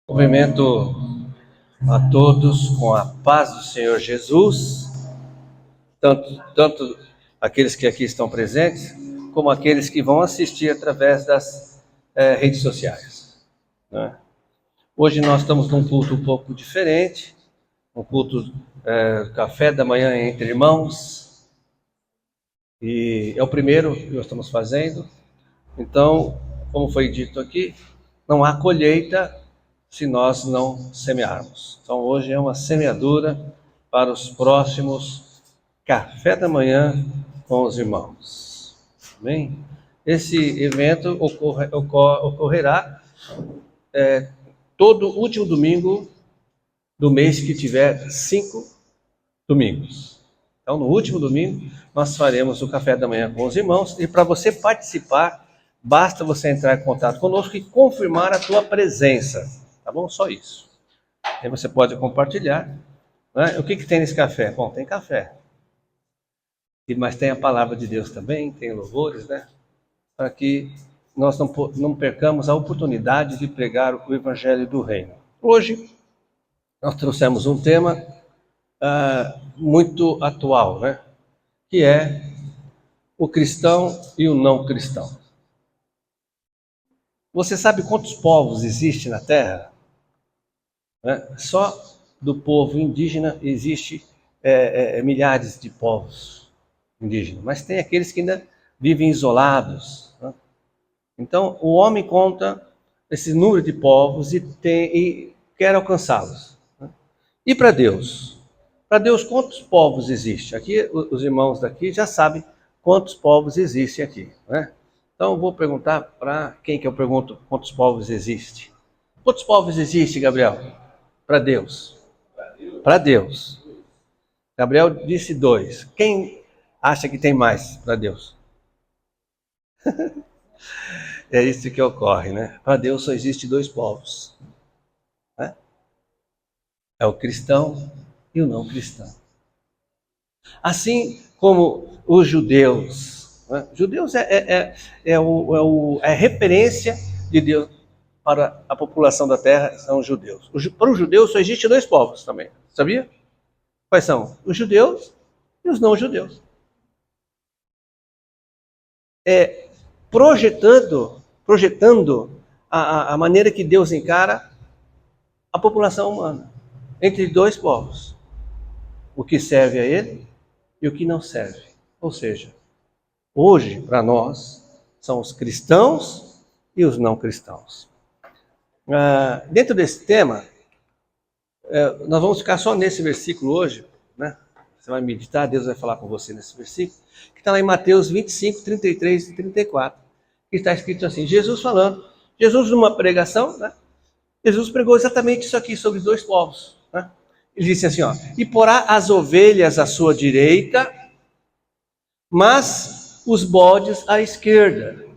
Cumprimento a todos com a paz do Senhor Jesus, tanto aqueles que aqui estão presentes, como aqueles que vão assistir através das redes sociais, né? Hoje nós estamos num culto um pouco diferente, um culto café da manhã entre irmãos, e é o primeiro que nós estamos fazendo. Então, como foi dito aqui, não há colheita se nós não semearmos. Então, hoje é uma semeadura para os próximos café da manhã com os irmãos. Amém? Esse evento ocorrerá todo último domingo do mês que tiver 5 domingos. Então, no último domingo, nós faremos o café da manhã com os irmãos. E para você participar, basta você entrar em contato conosco e confirmar a tua presença. Tá bom? Só isso. Aí você pode compartilhar, né? O que tem nesse café? Bom, tem café. Mas tem a palavra de Deus também, tem louvores, né? Para que nós não percamos a oportunidade de pregar o Evangelho do Reino. Hoje, nós trouxemos um tema muito atual, né? Que é o cristão e o não cristão. Você sabe quantos povos existem na Terra? Só do povo indígena existe milhares de povos indígenas, mas tem aqueles que ainda vivem isolados, né? Então, o homem conta esse número de povos e quer alcançá-los, né? E para Deus? Para Deus, quantos povos existem? Aqui, os irmãos daqui já sabem quantos povos existem aqui, né? Então, eu vou perguntar para quem que eu pergunto quantos povos existem. Quantos povos existem, Gabriel? Para Deus. Para Deus. Gabriel disse 2. Quem acha que tem mais para Deus? É isso que ocorre, né? Para Deus só existe 2 povos, né? É o cristão e o não cristão. Assim como os judeus, né? Judeus é referência de Deus para a população da terra, são os judeus. Para os judeus só existe 2 povos também, sabia? Quais são? Os judeus e os não judeus. Projetando a maneira que Deus encara a população humana, entre 2 povos, o que serve a ele e o que não serve. Ou seja, hoje, para nós, são os cristãos e os não cristãos. Dentro desse tema, nós vamos ficar só nesse versículo hoje, né? Você vai meditar, Deus vai falar com você nesse versículo, que está lá em Mateus 25, 33 e 34, que está escrito assim, Jesus falando, Jesus numa pregação, né? Jesus pregou exatamente isso aqui sobre 2 povos, né? Ele disse assim, ó, e porá as ovelhas à sua direita, mas os bodes à esquerda.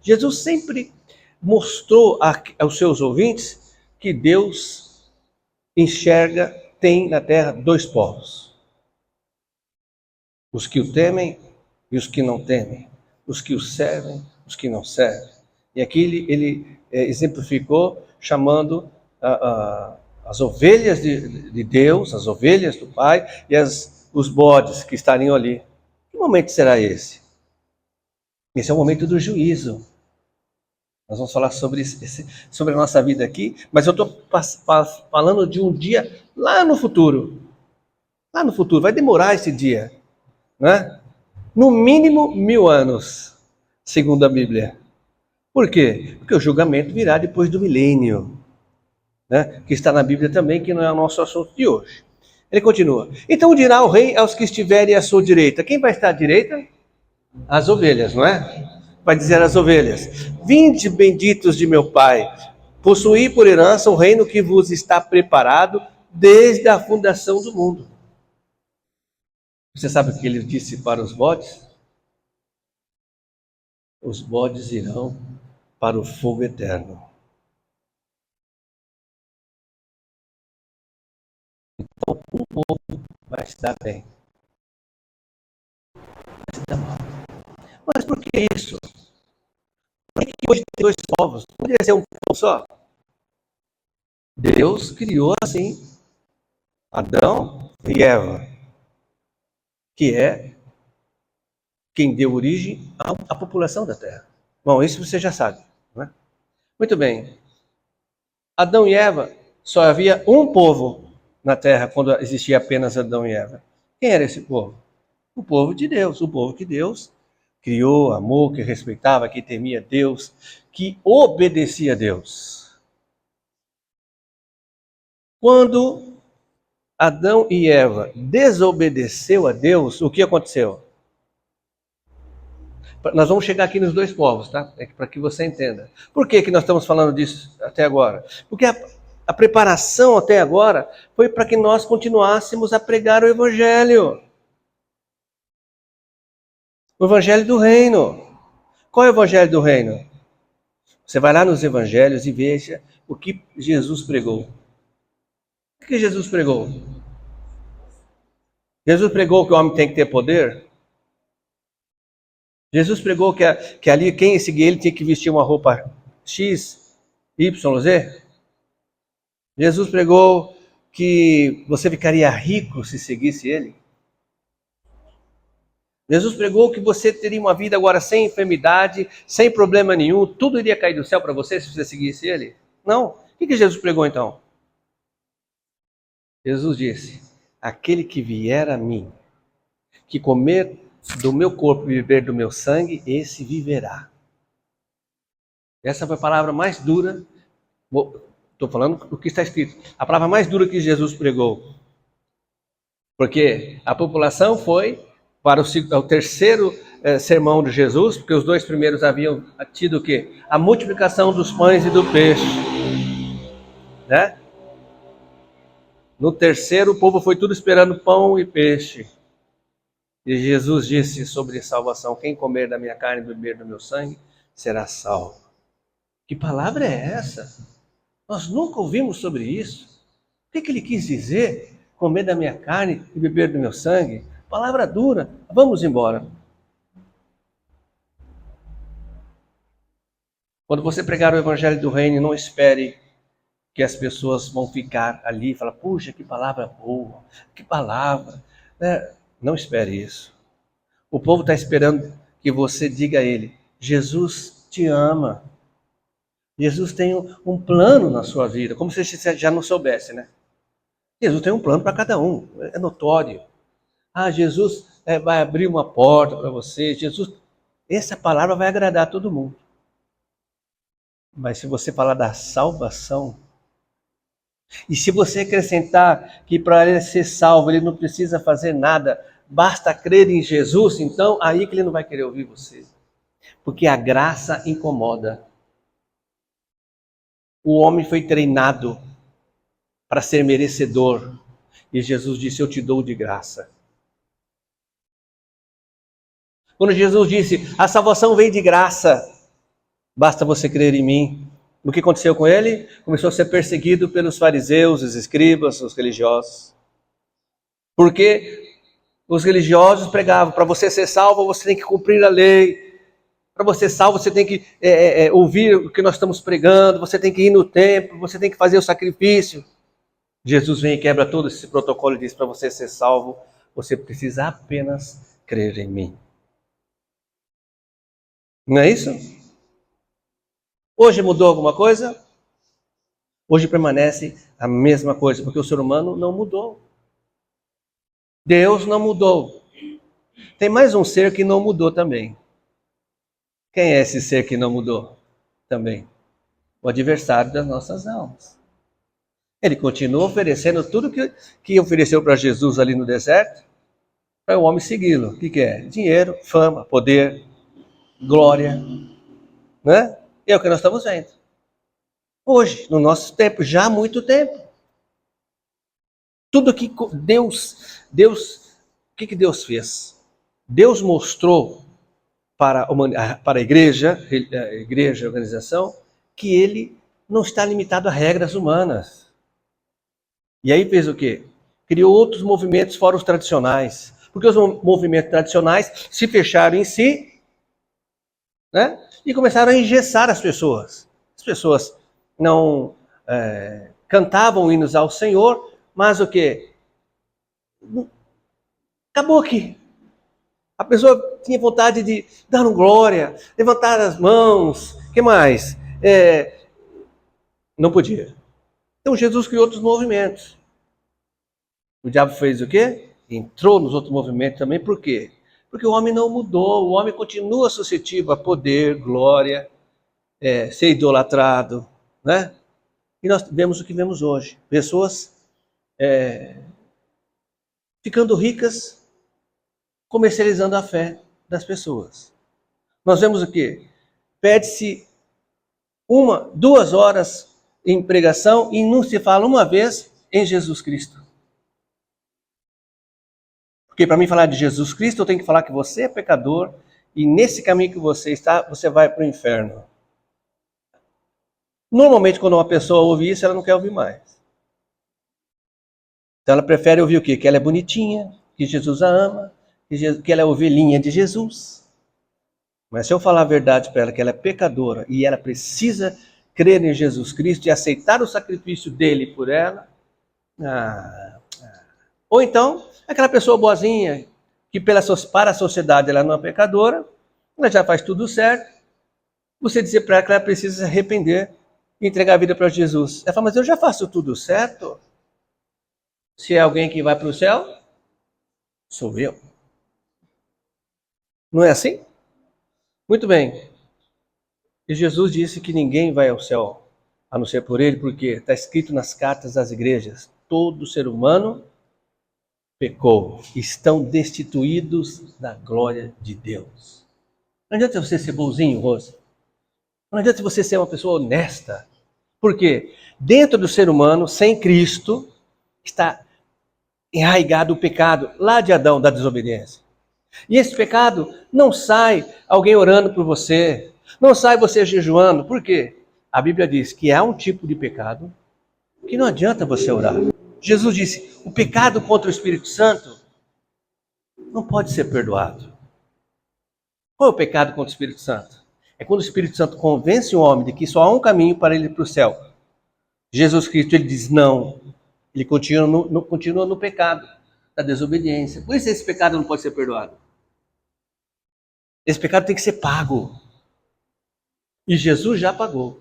Jesus sempre mostrou aos seus ouvintes que Deus enxerga, tem na terra 2 povos. Os que o temem e os que não temem. Os que o servem, os que não servem. E aqui ele exemplificou chamando as ovelhas de Deus, as ovelhas do Pai e os bodes que estariam ali. Que momento será esse? Esse é o momento do juízo. Nós vamos falar sobre a nossa vida aqui, mas eu estou falando de um dia lá no futuro. Lá no futuro, vai demorar esse dia, né? No mínimo 1000 anos, segundo a Bíblia. Por quê? Porque o julgamento virá depois do milênio, né? Que está na Bíblia também, que não é o nosso assunto de hoje. Ele continua. Então dirá o rei aos que estiverem à sua direita. Quem vai estar à direita? As ovelhas, não é? Vai dizer às ovelhas, vinde benditos de meu Pai, possuí por herança o reino que vos está preparado desde a fundação do mundo. Você sabe o que ele disse para os bodes? Os bodes irão para o fogo eterno. Então, um povo vai estar bem, vai estar mal. Mas por que isso? Por que hoje tem 2 povos? Poderia ser um povo só? Deus criou assim Adão e Eva, que é quem deu origem à população da Terra. Bom, isso você já sabe, né? Muito bem. Adão e Eva, só havia um povo na Terra quando existia apenas Adão e Eva. Quem era esse povo? O povo de Deus, o povo que Deus criou, amou, que respeitava, que temia Deus, que obedecia a Deus. Quando Adão e Eva desobedeceu a Deus, o que aconteceu? Nós vamos chegar aqui nos dois povos, tá? É para que você entenda. Por que nós estamos falando disso até agora? Porque a preparação até agora foi para que nós continuássemos a pregar o Evangelho. O Evangelho do Reino. Qual é o Evangelho do Reino? Você vai lá nos Evangelhos e veja o que Jesus pregou. O que Jesus pregou? Jesus pregou que o homem tem que ter poder? Jesus pregou que ali quem seguir ele tinha que vestir uma roupa X, Y, Z? Jesus pregou que você ficaria rico se seguisse ele? Jesus pregou que você teria uma vida agora sem enfermidade, sem problema nenhum, tudo iria cair do céu para você se você seguisse ele? Não. O que Jesus pregou então? Jesus disse: aquele que vier a mim, que comer do meu corpo e beber do meu sangue, esse viverá. Essa foi a palavra mais dura, estou falando o que está escrito, a palavra mais dura que Jesus pregou. Porque a população foi para o terceiro sermão de Jesus, porque os dois primeiros haviam tido o quê? A multiplicação dos pães e do peixe. Né? No terceiro, o povo foi tudo esperando pão e peixe. E Jesus disse sobre salvação: quem comer da minha carne e beber do meu sangue será salvo. Que palavra é essa? Nós nunca ouvimos sobre isso. O que ele quis dizer? Comer da minha carne e beber do meu sangue? Palavra dura. Vamos embora. Quando você pregar o Evangelho do Reino, não espere que as pessoas vão ficar ali e falar: puxa, que palavra boa, que palavra. Não espere isso. O povo está esperando que você diga a ele: Jesus te ama. Jesus tem um plano na sua vida, como se você já não soubesse, né? Jesus tem um plano para cada um, é notório. Jesus vai abrir uma porta para você. Jesus, essa palavra vai agradar a todo mundo. Mas se você falar da salvação, e se você acrescentar que para ele ser salvo ele não precisa fazer nada, basta crer em Jesus, então aí que ele não vai querer ouvir você. Porque a graça incomoda. O homem foi treinado para ser merecedor. E Jesus disse: eu te dou de graça. Quando Jesus disse: a salvação vem de graça, basta você crer em mim. O que aconteceu com ele? Começou a ser perseguido pelos fariseus, os escribas, os religiosos. Porque os religiosos pregavam: para você ser salvo, você tem que cumprir a lei. Para você ser salvo, você tem que ouvir o que nós estamos pregando, você tem que ir no templo, você tem que fazer o sacrifício. Jesus vem e quebra todo esse protocolo e diz: para você ser salvo, você precisa apenas crer em mim. Não é isso? Hoje mudou alguma coisa? Hoje permanece a mesma coisa, porque o ser humano não mudou. Deus não mudou. Tem mais um ser que não mudou também. Quem é esse ser que não mudou também? O adversário das nossas almas. Ele continua oferecendo tudo que ofereceu para Jesus ali no deserto, para o homem segui-lo. O que é? Dinheiro, fama, poder, glória. Né? E é o que nós estamos vendo. Hoje, no nosso tempo, já há muito tempo. Tudo que Deus, o que Deus fez? Deus mostrou para a igreja, a organização, que ele não está limitado a regras humanas. E aí fez o quê? Criou outros movimentos fora os tradicionais. Porque os movimentos tradicionais se fecharam em si, né? E começaram a engessar as pessoas. As pessoas não cantavam hinos ao Senhor, mas o quê? Acabou aqui. A pessoa tinha vontade de dar um glória, levantar as mãos, o que mais? Não podia. Então Jesus criou outros movimentos. O diabo fez o quê? Entrou nos outros movimentos também, por quê? Porque o homem não mudou, o homem continua suscetível a poder, glória, ser idolatrado, né? E nós vemos o que vemos hoje. Pessoas ficando ricas, comercializando a fé das pessoas. Nós vemos o quê? Pede-se 2 horas em pregação e não se fala uma vez em Jesus Cristo. Porque para mim falar de Jesus Cristo, eu tenho que falar que você é pecador e nesse caminho que você está, você vai para o inferno. Normalmente, quando uma pessoa ouve isso, ela não quer ouvir mais. Então ela prefere ouvir o quê? Que ela é bonitinha, que Jesus a ama, que ela é ovelhinha de Jesus. Mas se eu falar a verdade para ela, que ela é pecadora e ela precisa crer em Jesus Cristo e aceitar o sacrifício dele por ela, ou então, aquela pessoa boazinha, que para a sociedade ela não é pecadora, ela já faz tudo certo, você dizer para ela que ela precisa se arrepender e entregar a vida para Jesus. Ela fala, mas eu já faço tudo certo. Se é alguém que vai para o céu, sou eu. Não é assim? Muito bem. E Jesus disse que ninguém vai ao céu a não ser por ele, porque está escrito nas cartas das igrejas, todo ser humano pecou, estão destituídos da glória de Deus. Não adianta você ser bonzinho, Rose. Não adianta você ser uma pessoa honesta. Por quê? Dentro do ser humano, sem Cristo, está enraizado o pecado lá de Adão, da desobediência. E esse pecado não sai alguém orando por você, não sai você jejuando. Por quê? A Bíblia diz que há um tipo de pecado que não adianta você orar. Jesus disse, o pecado contra o Espírito Santo não pode ser perdoado. Qual é o pecado contra o Espírito Santo? É quando o Espírito Santo convence o homem de que só há um caminho para ele ir para o céu. Jesus Cristo, ele diz não. Ele continua no pecado da desobediência. Por isso esse pecado não pode ser perdoado. Esse pecado tem que ser pago. E Jesus já pagou.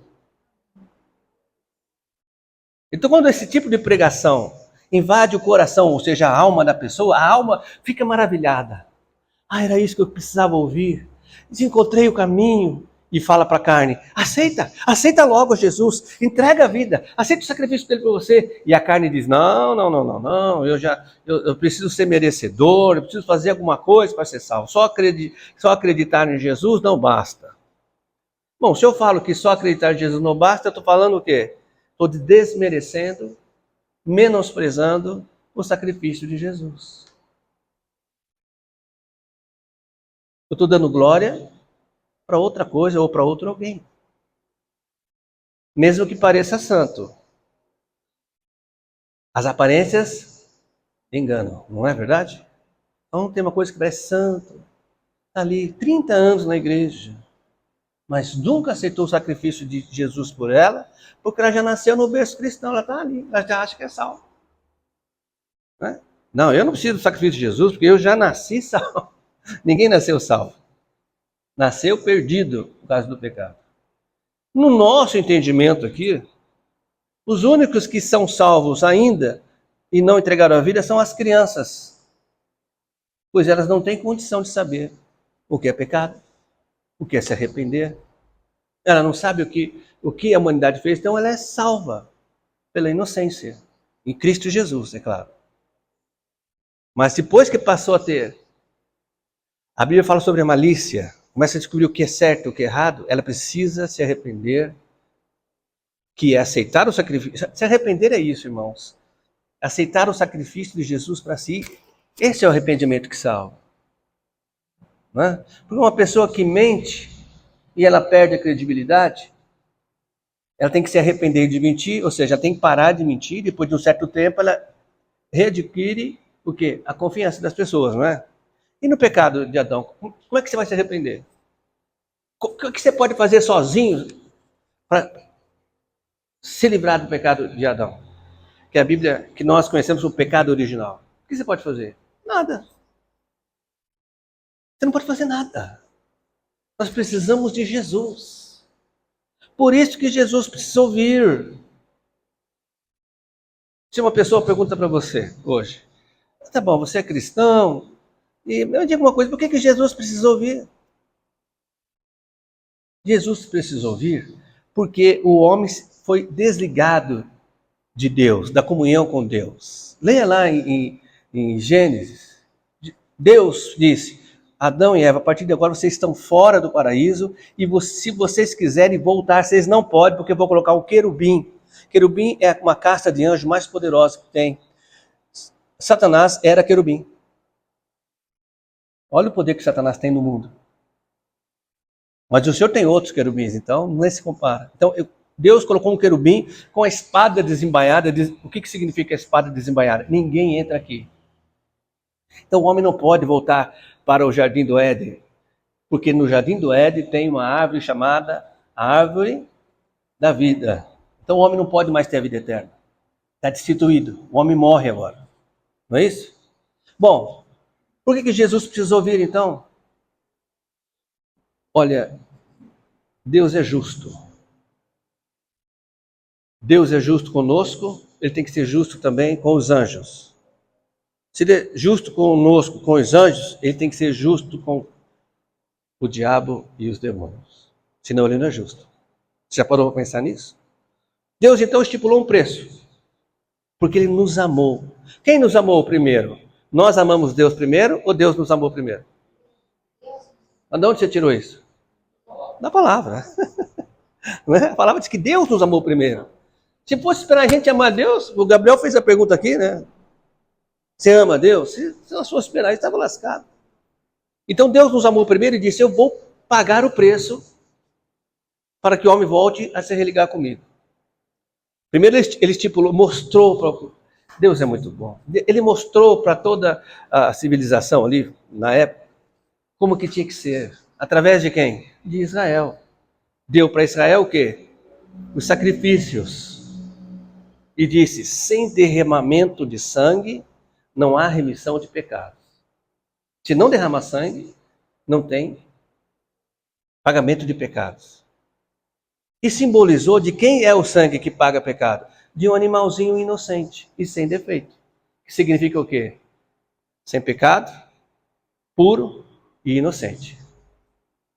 Então quando esse tipo de pregação invade o coração, ou seja, a alma da pessoa, a alma fica maravilhada. Era isso que eu precisava ouvir. Desencontrei o caminho. E fala para a carne, aceita logo Jesus, entrega a vida, aceita o sacrifício dele para você. E a carne diz, não, eu preciso ser merecedor, eu preciso fazer alguma coisa para ser salvo. Só acreditar em Jesus não basta. Bom, se eu falo que só acreditar em Jesus não basta, eu estou falando o quê? Estou desmerecendo, menosprezando o sacrifício de Jesus. Eu estou dando glória para outra coisa ou para outro alguém. Mesmo que pareça santo. As aparências enganam, não é verdade? Então tem uma coisa que parece santo, está ali 30 anos na igreja, mas nunca aceitou o sacrifício de Jesus por ela, porque ela já nasceu no berço cristão, ela está ali, ela já acha que é salva. Não, eu não preciso do sacrifício de Jesus, porque eu já nasci salvo. Ninguém nasceu salvo. Nasceu perdido por causa do pecado. No nosso entendimento aqui, os únicos que são salvos ainda e não entregaram a vida são as crianças, pois elas não têm condição de saber o que é pecado, o que é se arrepender. Ela não sabe o que a humanidade fez, então ela é salva pela inocência, em Cristo Jesus, é claro. Mas depois que passou a ter, a Bíblia fala sobre a malícia, começa a descobrir o que é certo e o que é errado, ela precisa se arrepender, que é aceitar o sacrifício. Se arrepender é isso, irmãos. Aceitar o sacrifício de Jesus para si, esse é o arrependimento que salva. Não é? Porque uma pessoa que mente e ela perde a credibilidade, ela tem que se arrepender de mentir, ou seja, ela tem que parar de mentir, depois de um certo tempo ela readquire o quê? A confiança das pessoas, não é? E no pecado de Adão, como é que você vai se arrepender? O que você pode fazer sozinho para se livrar do pecado de Adão, que é a Bíblia, que nós conhecemos como pecado original, o que você pode fazer? Nada. Você não pode fazer nada. Nós precisamos de Jesus. Por isso que Jesus precisou vir. Se uma pessoa pergunta para você hoje, tá bom, você é cristão, e eu digo uma coisa, por que Jesus precisou vir? Jesus precisou vir porque o homem foi desligado de Deus, da comunhão com Deus. Leia lá em Gênesis. Deus disse, Adão e Eva, a partir de agora vocês estão fora do paraíso e se vocês quiserem voltar, vocês não podem, porque eu vou colocar um querubim. Querubim é uma casta de anjo mais poderosa que tem. Satanás era querubim. Olha o poder que Satanás tem no mundo. Mas o Senhor tem outros querubins, então não se compara. Então Deus colocou um querubim com a espada desembainhada. O que significa a espada desembainhada? Ninguém entra aqui. Então o homem não pode voltar para o Jardim do Éden, porque no Jardim do Éden tem uma árvore chamada Árvore da Vida. Então o homem não pode mais ter a vida eterna. Está destituído. O homem morre agora. Não é isso? Bom, por que Jesus precisou vir então? Olha, Deus é justo. Deus é justo conosco, ele tem que ser justo também com os anjos. Se ele é justo conosco, com os anjos, ele tem que ser justo com o diabo e os demônios. Senão ele não é justo. Você já parou para pensar nisso? Deus então estipulou um preço. Porque ele nos amou. Quem nos amou primeiro? Nós amamos Deus primeiro ou Deus nos amou primeiro? Mas de onde você tirou isso? Da palavra. Não é? A palavra diz que Deus nos amou primeiro. Se fosse esperar a gente amar Deus, o Gabriel fez a pergunta aqui, né? Você ama Deus? Se nós fosse esperar, ele estava lascado. Então Deus nos amou primeiro e disse, eu vou pagar o preço para que o homem volte a se religar comigo. Primeiro ele estipulou, mostrou, Deus é muito bom. Ele mostrou para toda a civilização ali, na época, como que tinha que ser. Através de quem? De Israel. Deu para Israel o quê? Os sacrifícios. E disse, sem derramamento de sangue, não há remissão de pecados. Se não derramar sangue, não tem pagamento de pecados. E simbolizou de quem é o sangue que paga pecado? De um animalzinho inocente e sem defeito. Que significa o quê? Sem pecado, puro e inocente.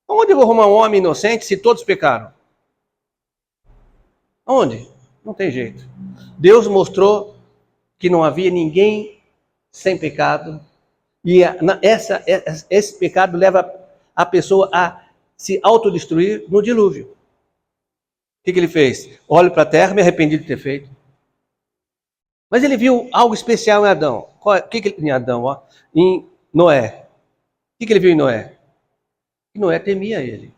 Onde eu vou arrumar um homem inocente se todos pecaram? Onde? Não tem jeito. Deus mostrou que não havia ninguém sem pecado. E esse pecado leva a pessoa a se autodestruir no dilúvio. O que ele fez? Olho para a terra, me arrependi de ter feito. Mas ele viu algo especial em Adão. Em Adão, ó, em Noé. O que ele viu em Noé? Que Noé temia ele.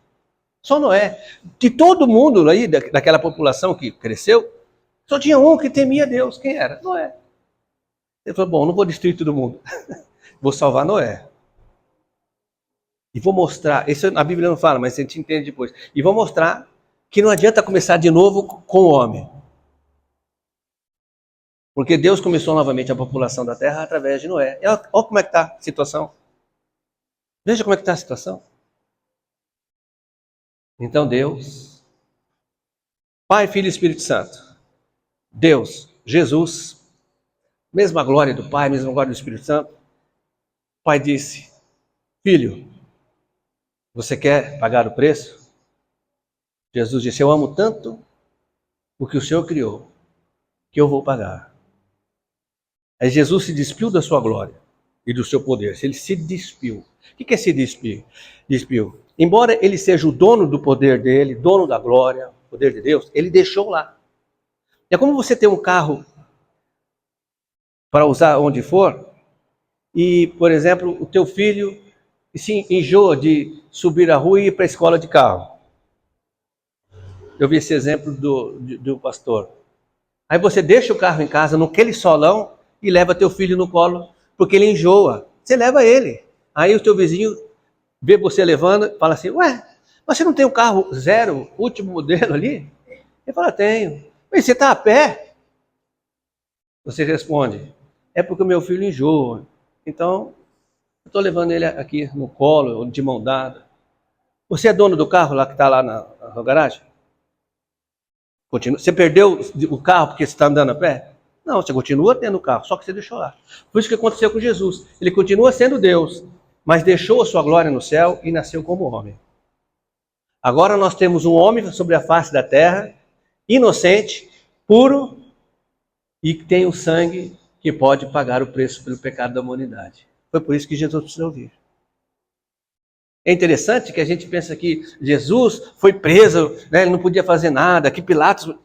Só Noé. De todo mundo aí, daquela população que cresceu, só tinha um que temia Deus. Quem era? Noé. Ele falou, bom, não vou destruir todo mundo. Vou salvar Noé. E vou mostrar, isso a Bíblia não fala, mas a gente entende depois. E vou mostrar que não adianta começar de novo com o homem. Porque Deus começou novamente a população da terra através de Noé. E olha como é que está a situação. Veja como é que está a situação. Então Deus, Pai, Filho e Espírito Santo. Deus, Jesus, mesma glória do Pai, mesma glória do Espírito Santo. O Pai disse, filho, você quer pagar o preço? Jesus disse, eu amo tanto o que o Senhor criou, que eu vou pagar. Aí Jesus se despiu da sua glória e do seu poder. Ele se despiu. O que é se despir? Despiu. Embora ele seja o dono do poder dele, dono da glória, poder de Deus, ele deixou lá. É como você ter um carro para usar onde for, e, por exemplo, o teu filho se enjoa de subir a rua e ir para a escola de carro. Eu vi esse exemplo do pastor. Aí você deixa o carro em casa, naquele solão, e leva teu filho no colo, porque ele enjoa. Você leva ele. Aí o teu vizinho vê você levando e fala assim, ué, mas você não tem um carro zero, último modelo ali? Ele fala, tenho. Mas você está a pé? Você responde, é porque o meu filho enjoa. Então, eu estou levando ele aqui no colo, de mão dada. Você é dono do carro lá que está lá na garagem? Continua. Você perdeu o carro porque você está andando a pé? Não, você continua tendo o carro, só que você deixou lá. Foi isso que aconteceu com Jesus. Ele continua sendo Deus, mas deixou a sua glória no céu e nasceu como homem. Agora nós temos um homem sobre a face da terra, inocente, puro, e que tem o sangue que pode pagar o preço pelo pecado da humanidade. Foi por isso que Jesus precisou vir. É interessante que a gente pensa que Jesus foi preso, né, ele não podia fazer nada, que Pilatos,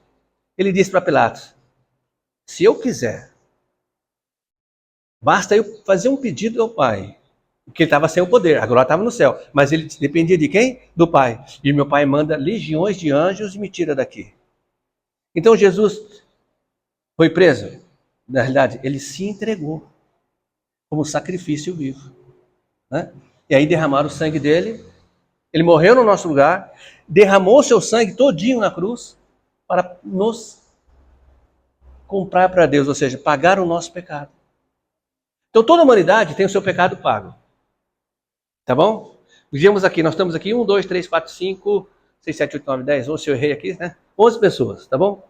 ele disse para Pilatos, se eu quiser, basta eu fazer um pedido ao Pai, porque ele estava sem o poder, agora estava no céu, mas ele dependia de quem? Do Pai. E meu Pai manda legiões de anjos e me tira daqui. Então Jesus foi preso. Na realidade, ele se entregou como sacrifício vivo. Né? E aí derramaram o sangue dele, ele morreu no nosso lugar, derramou seu sangue todinho na cruz para nos comprar para Deus, ou seja, pagar o nosso pecado. Então toda a humanidade tem o seu pecado pago. Tá bom? Vejamos aqui, nós estamos aqui 1, 2, 3, 4, 5, 6, 7, 8, 9, 10, 11, se eu errei aqui, né? 11 pessoas, tá bom?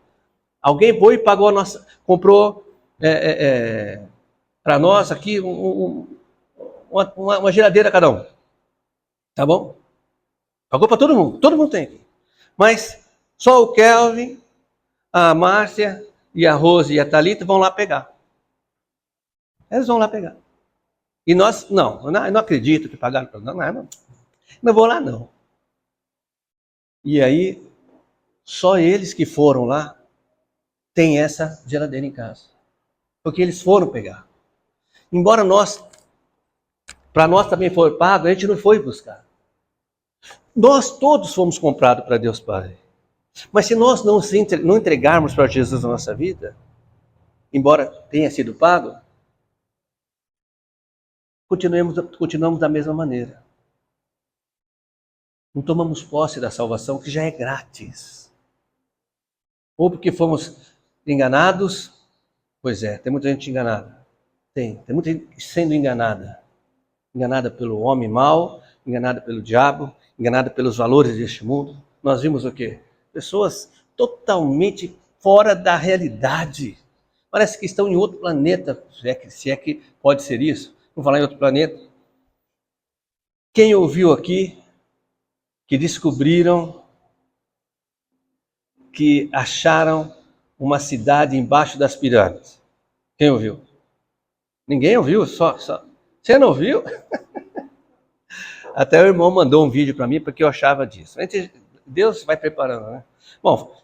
Alguém foi e pagou a nossa, comprou para nós aqui uma geladeira cada um. Tá bom? Pagou para todo mundo tem aqui. Mas só o Kelvin, a Márcia e a Rose e a Thalita vão lá pegar. Eles vão lá pegar. E nós, eu não acredito que pagaram para nós, não vou lá não. E aí, só eles que foram lá têm essa geladeira em casa. Porque eles foram pegar. Embora para nós também foi pago, a gente não foi buscar. Nós todos fomos comprados para Deus Pai. Mas se nós não entregarmos para Jesus a nossa vida, embora tenha sido pago, continuamos da mesma maneira. Não tomamos posse da salvação, que já é grátis. Ou porque fomos enganados, pois é, tem muita gente enganada. Tem muita gente sendo enganada. Enganada pelo homem mau, enganada pelo diabo, enganada pelos valores deste mundo. Nós vimos o quê? Pessoas totalmente fora da realidade. Parece que estão em outro planeta, se é que pode ser isso. Vamos falar em outro planeta. Quem ouviu aqui que descobriram que acharam uma cidade embaixo das pirâmides? Quem ouviu? Ninguém ouviu? Só. Você não ouviu? Até o irmão mandou um vídeo para mim porque eu achava disso. Deus vai preparando, né? Bom,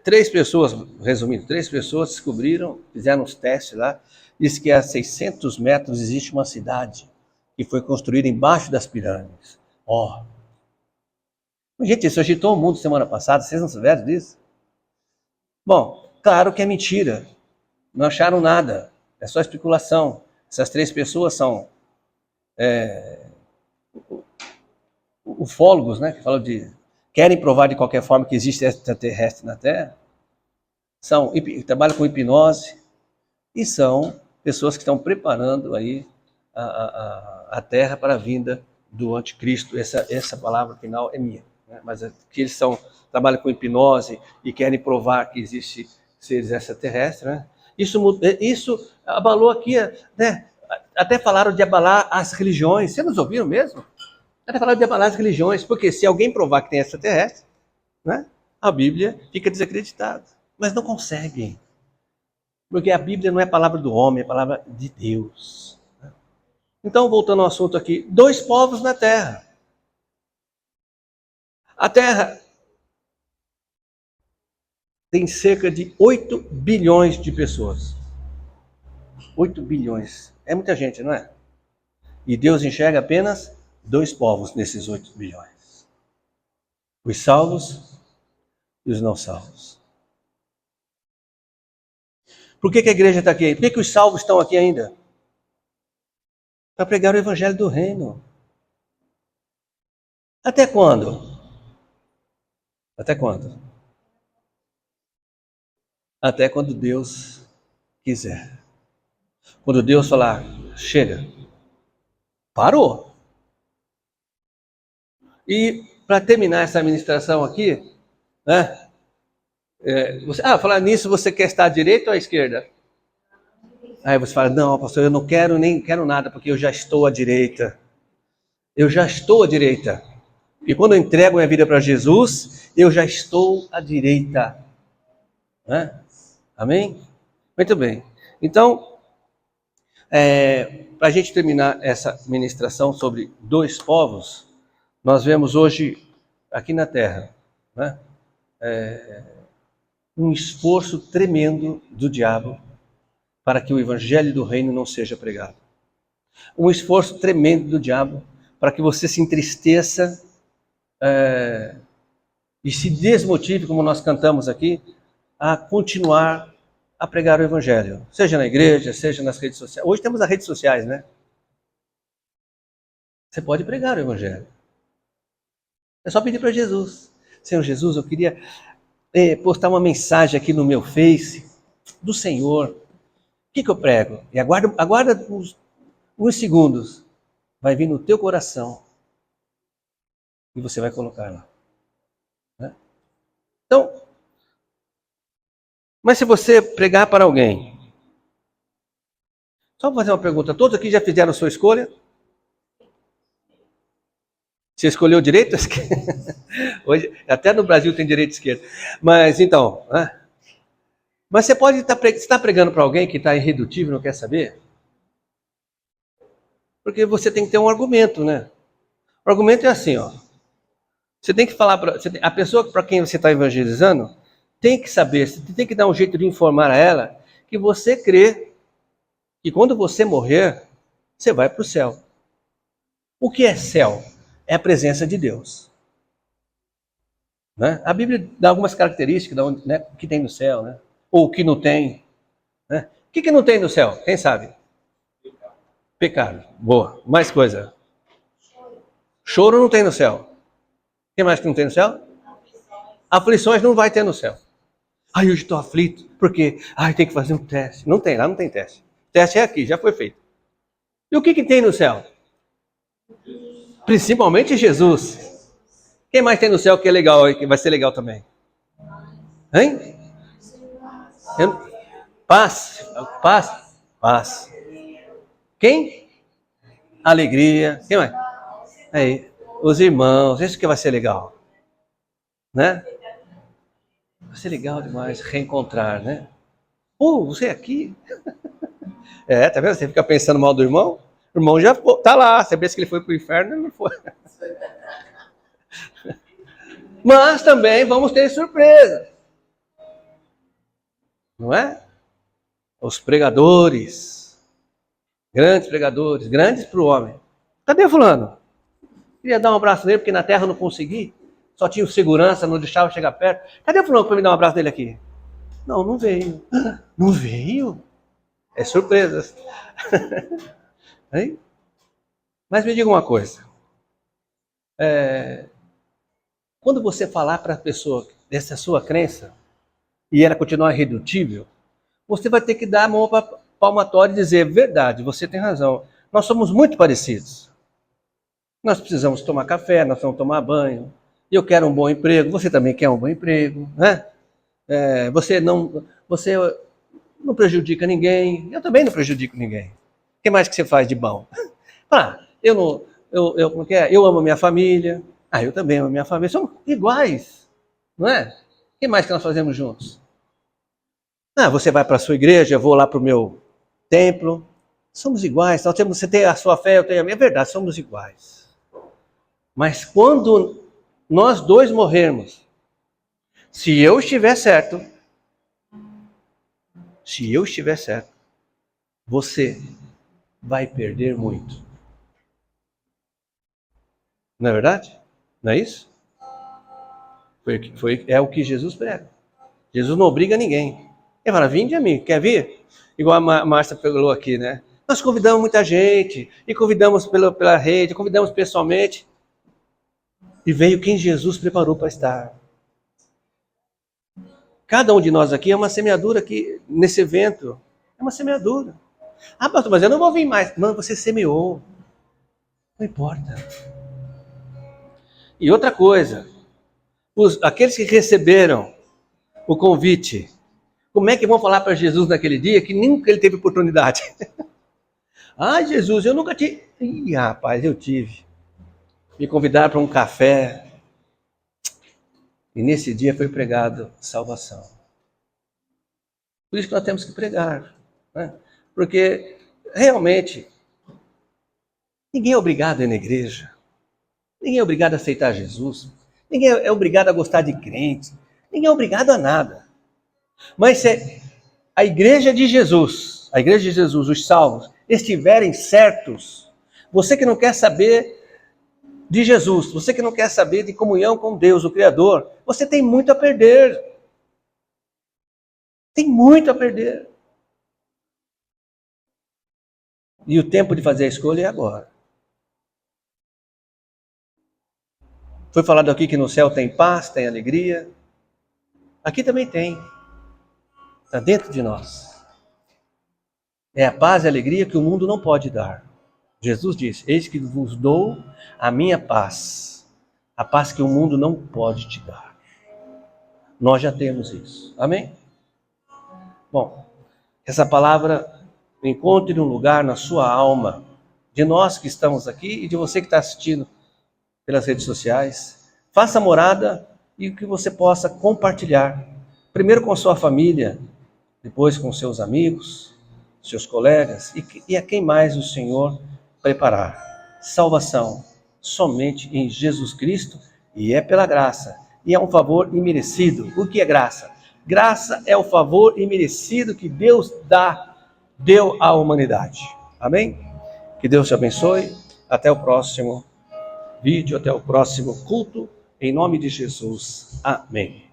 3 pessoas, resumindo, 3 pessoas descobriram, fizeram uns testes lá, diz que a 600 metros existe uma cidade que foi construída embaixo das pirâmides. Ó. Gente, isso agitou o mundo semana passada, vocês não souberam disso? Bom, claro que é mentira. Não acharam nada. É só especulação. Essas 3 pessoas são ufólogos, né? Que falam querem provar de qualquer forma que existe extraterrestre na Terra. Trabalham com hipnose e são pessoas que estão preparando aí a Terra para a vinda do anticristo. Essa palavra final é minha, né? Mas que eles trabalham com hipnose e querem provar que existe seres extraterrestres, né? Isso abalou aqui, né? Até falaram de abalar as religiões. Vocês nos ouviram mesmo? Até falaram de abalar as religiões, porque se alguém provar que tem extraterrestre, né, a Bíblia fica desacreditada. Mas não conseguem. Porque a Bíblia não é palavra do homem, é palavra de Deus. Então, voltando ao assunto aqui, 2 povos na Terra. A Terra tem cerca de 8 bilhões de pessoas. 8 bilhões. É muita gente, não é? E Deus enxerga apenas 2 povos nesses 8 bilhões. Os salvos e os não salvos. Por que a igreja está aqui? Por que os salvos estão aqui ainda? Para pregar o evangelho do reino. Até quando? Até quando? até quando Deus quiser. Quando Deus falar, chega, parou. E para terminar essa ministração aqui, né? Falar nisso, você quer estar à direita ou à esquerda? Aí você fala, não, pastor, eu não quero nem quero nada, porque eu já estou à direita. Eu já estou à direita. E quando eu entrego minha vida para Jesus, eu já estou à direita. Né? Amém? Muito bem. Então, para a gente terminar essa ministração sobre dois povos, nós vemos hoje, aqui na Terra, né, um esforço tremendo do diabo para que o evangelho do reino não seja pregado. Um esforço tremendo do diabo para que você se entristeça e se desmotive, como nós cantamos aqui, a continuar a pregar o evangelho, seja na igreja, seja nas redes sociais. Hoje temos as redes sociais, né? Você pode pregar o evangelho. É só pedir para Jesus. Senhor Jesus, eu queria postar uma mensagem aqui no meu Face do Senhor. O que eu prego? E aguarda uns segundos. Vai vir no teu coração e você vai colocar lá. Né? Então, mas se você pregar para alguém, só vou fazer uma pergunta. Todos aqui já fizeram a sua escolha? Você escolheu direito ou esquerda? Hoje, até no Brasil tem direito e esquerda. Mas então, né? Mas você pode estar pregando para alguém que está irredutível, não quer saber? Porque você tem que ter um argumento, né? O argumento é assim, ó. Você tem que falar para a pessoa para quem você está evangelizando, tem que saber, você tem que dar um jeito de informar a ela que você crê que quando você morrer, você vai para o céu. O que é céu? É a presença de Deus. Né? A Bíblia dá algumas características né, que tem no céu, né? Ou o que não tem. Né? O que não tem no céu? Quem sabe? Pecado. Boa. Mais coisa. Choro não tem no céu. O que mais que não tem no céu? Aflições não vai ter no céu. Ai, hoje estou aflito. Por quê? Ai, tem que fazer um teste. Não tem, lá não tem teste. O teste é aqui, já foi feito. E o que tem no céu? Principalmente Jesus. Quem mais tem no céu que é legal, que vai ser legal também? Hein? Paz. Paz. Paz. Quem? Alegria. Quem mais? Aí, os irmãos. Isso que vai ser legal. Né? Vai ser legal demais reencontrar, né? Você aqui? Tá vendo? Você fica pensando mal do irmão? O irmão já tá lá. Você pensa que ele foi pro inferno, ele não foi. Mas também vamos ter surpresa. Não é? Os pregadores. Grandes pregadores. Grandes para o homem. Cadê fulano? Queria dar um abraço nele, porque na terra eu não consegui. Só tinha segurança, não deixava chegar perto. Cadê o fulano para me dar um abraço dele aqui? Não veio. Não veio? É surpresa. Hein? Mas me diga uma coisa. Quando você falar para a pessoa dessa sua crença e ela continuar irredutível, você vai ter que dar a mão palmatória e dizer, verdade, você tem razão. Nós somos muito parecidos. Nós precisamos tomar café, nós precisamos tomar banho. Eu quero um bom emprego, você também quer um bom emprego. Né? Você não prejudica ninguém, eu também não prejudico ninguém. O que mais que você faz de bom? Eu amo a minha família. Eu também amo a minha família. Somos iguais, não é? O que mais que nós fazemos juntos? Você vai para a sua igreja, eu vou lá para o meu templo. Somos iguais. Você tem a sua fé, eu tenho a minha. É verdade, somos iguais. Mas quando nós dois morrermos, se eu estiver certo, você vai perder muito. Não é verdade? Não é isso? É o que Jesus prega. Jesus não obriga ninguém. Ele fala, vinde a mim, quer vir? Igual a Márcia falou aqui, né? Nós convidamos muita gente, e convidamos pela rede, convidamos pessoalmente. E veio quem Jesus preparou para estar. Cada um de nós aqui é uma semeadura que, nesse evento, é uma semeadura. Ah, pastor, mas eu não vou vir mais. Não, você semeou. Não importa. E outra coisa, aqueles que receberam o convite, como é que vão falar para Jesus naquele dia que nunca ele teve oportunidade? Ah, Jesus, eu nunca tive. Ih, rapaz, eu tive. Me convidaram para um café. E nesse dia foi pregado salvação. Por isso que nós temos que pregar. Né? Porque, realmente, ninguém é obrigado a ir na igreja. Ninguém é obrigado a aceitar Jesus. Ninguém é obrigado a gostar de crente. Ninguém é obrigado a nada. Mas se a igreja de Jesus, os salvos, estiverem certos, você que não quer saber de Jesus, você que não quer saber de comunhão com Deus, o Criador, você tem muito a perder. Tem muito a perder. E o tempo de fazer a escolha é agora. Foi falado aqui que no céu tem paz, tem alegria. Aqui também tem. Está dentro de nós. É a paz e a alegria que o mundo não pode dar. Jesus disse: eis que vos dou a minha paz. A paz que o mundo não pode te dar. Nós já temos isso. Amém? Bom, essa palavra encontre um lugar na sua alma. De nós que estamos aqui e de você que está assistindo pelas redes sociais. Faça morada e que você possa compartilhar. Primeiro com sua família, depois com seus amigos, seus colegas e a quem mais o Senhor preparar. Salvação somente em Jesus Cristo e é pela graça. E é um favor imerecido. O que é graça? Graça é o favor imerecido que Deus deu à humanidade. Amém? Que Deus te abençoe. Até o próximo vídeo, até o próximo culto. Em nome de Jesus. Amém.